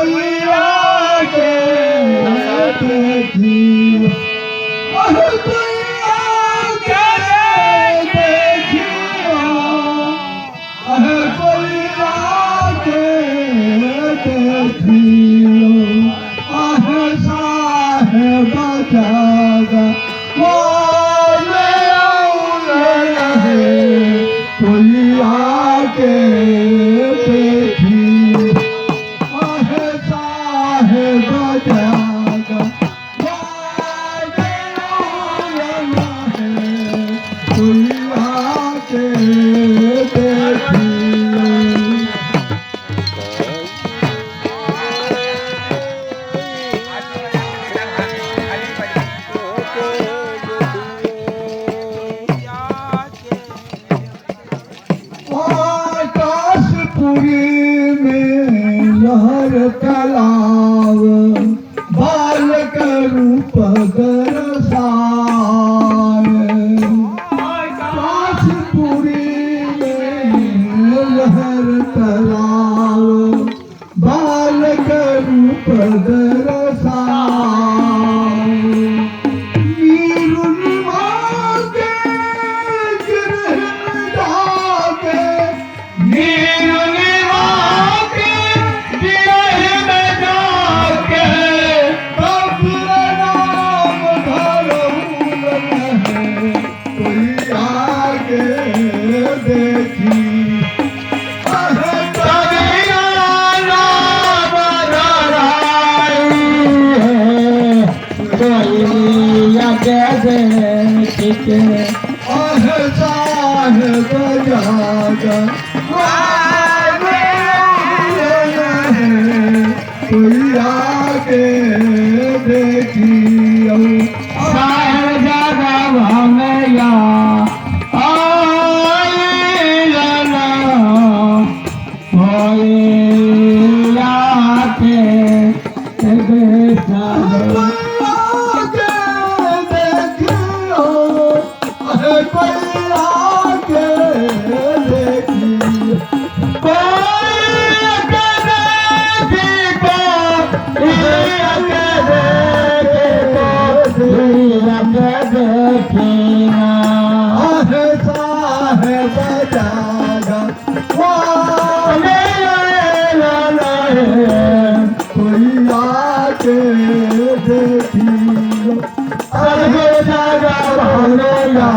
कोई आके देखियो, कोई आके देखियो, कोई आके देखियो, साहेब जागा वो मेरा है, कोई आके देखियो, साहेब जागा वो मेरा है, कोई आके देखियो। आकाशपुरी में लहर तालाब बालक रूप दरसाए, आकाशपुरी में लहर तालाब बालक रूप दरसाए, साहेब जागा कोई आके देखियो, साहेब जागा भंगया कोई आके देखियो, साहेब जागा कोई आके देखियो, साहेब जागा भंगया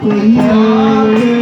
कोई आके